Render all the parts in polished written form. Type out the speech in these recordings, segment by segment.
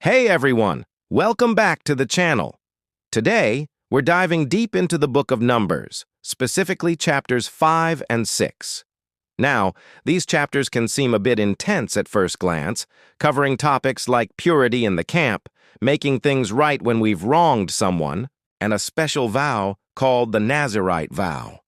Hey everyone, welcome back to the channel. Today, we're diving deep into the book of Numbers, specifically chapters 5 and 6. Now, these chapters can seem a bit intense at first glance, covering topics like purity in the camp, making things right when we've wronged someone, and a special vow called the Nazirite vow.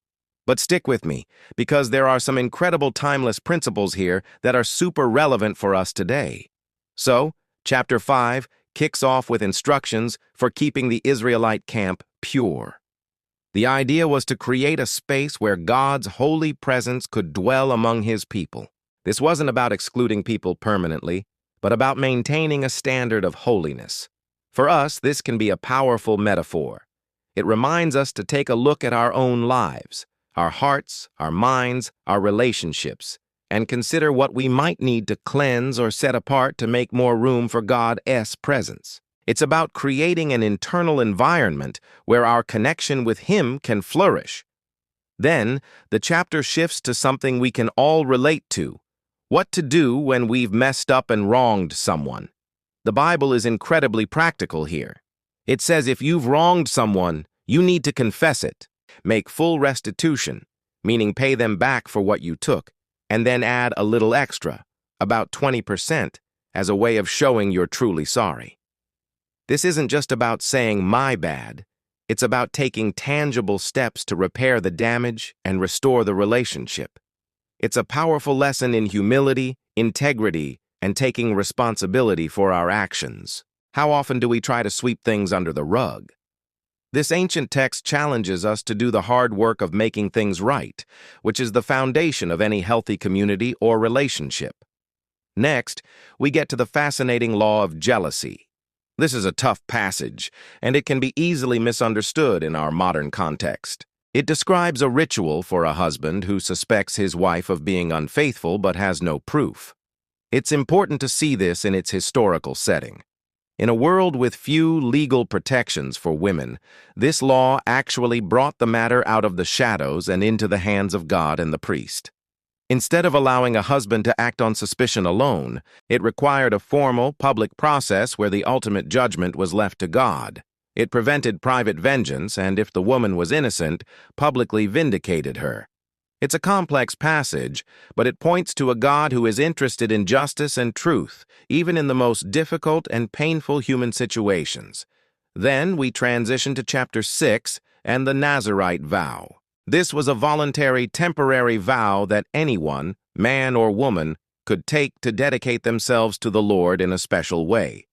But stick with me, because there are some incredible timeless principles here that are super relevant for us today. So, Chapter 5 kicks off with instructions for keeping the Israelite camp pure. The idea was to create a space where God's holy presence could dwell among His people. This wasn't about excluding people permanently, but about maintaining a standard of holiness. For us, this can be a powerful metaphor. It reminds us to take a look at our own lives, our hearts, our minds, our relationships, and consider what we might need to cleanse or set apart to make more room for God's presence. It's about creating an internal environment where our connection with Him can flourish. Then, the chapter shifts to something we can all relate to: what to do when we've messed up and wronged someone. The Bible is incredibly practical here. It says if you've wronged someone, you need to confess it, make full restitution, meaning pay them back for what you took, and then add a little extra, about 20%, as a way of showing you're truly sorry. This isn't just about saying "my bad," it's about taking tangible steps to repair the damage and restore the relationship. It's a powerful lesson in humility, integrity, and taking responsibility for our actions. How often do we try to sweep things under the rug? This ancient text challenges us to do the hard work of making things right, which is the foundation of any healthy community or relationship. Next, we get to the fascinating law of jealousy. This is a tough passage, and it can be easily misunderstood in our modern context. It describes a ritual for a husband who suspects his wife of being unfaithful but has no proof. It's important to see this in its historical setting. In a world with few legal protections for women, this law actually brought the matter out of the shadows and into the hands of God and the priest. Instead of allowing a husband to act on suspicion alone, it required a formal, public process where the ultimate judgment was left to God. It prevented private vengeance and, if the woman was innocent, publicly vindicated her. It's a complex passage, but it points to a God who is interested in justice and truth, even in the most difficult and painful human situations. Then we transition to chapter 6 and the Nazirite vow. This was a voluntary, temporary vow that anyone, man or woman, could take to dedicate themselves to the Lord in a special way.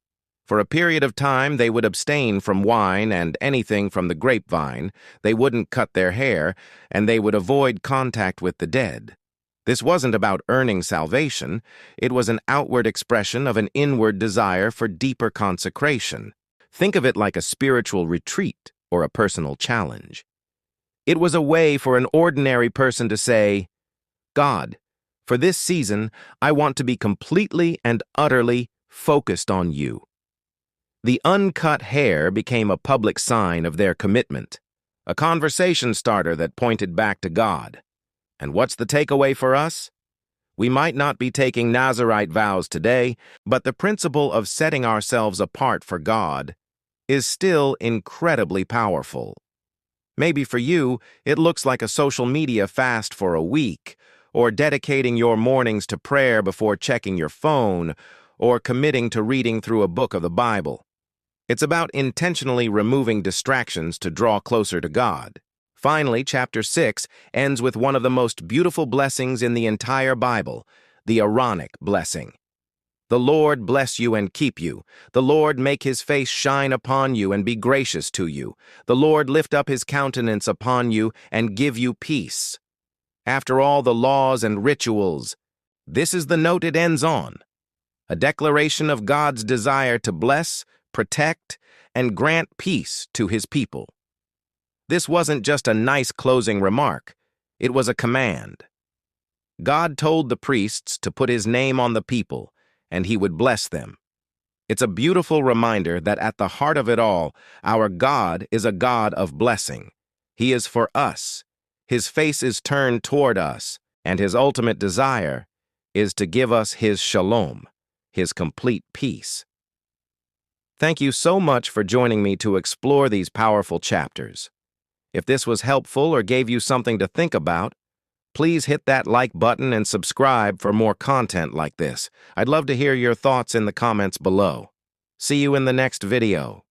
For a period of time, they would abstain from wine and anything from the grapevine, they wouldn't cut their hair, and they would avoid contact with the dead. This wasn't about earning salvation. It was an outward expression of an inward desire for deeper consecration. Think of it like a spiritual retreat or a personal challenge. It was a way for an ordinary person to say, "God, for this season, I want to be completely and utterly focused on you." The uncut hair became a public sign of their commitment, a conversation starter that pointed back to God. And what's the takeaway for us? We might not be taking Nazirite vows today, but the principle of setting ourselves apart for God is still incredibly powerful. Maybe for you, it looks like a social media fast for a week, or dedicating your mornings to prayer before checking your phone, or committing to reading through a book of the Bible. It's about intentionally removing distractions to draw closer to God. Finally, chapter 6 ends with one of the most beautiful blessings in the entire Bible, the Aaronic blessing. "The Lord bless you and keep you. The Lord make His face shine upon you and be gracious to you. The Lord lift up His countenance upon you and give you peace." After all the laws and rituals, this is the note it ends on: a declaration of God's desire to bless, protect, and grant peace to His people. This wasn't just a nice closing remark. It was a command. God told the priests to put His name on the people, and He would bless them. It's a beautiful reminder that at the heart of it all, our God is a God of blessing. He is for us. His face is turned toward us, and His ultimate desire is to give us His shalom, His complete peace. Thank you so much for joining me to explore these powerful chapters. If this was helpful or gave you something to think about, please hit that like button and subscribe for more content like this. I'd love to hear your thoughts in the comments below. See you in the next video.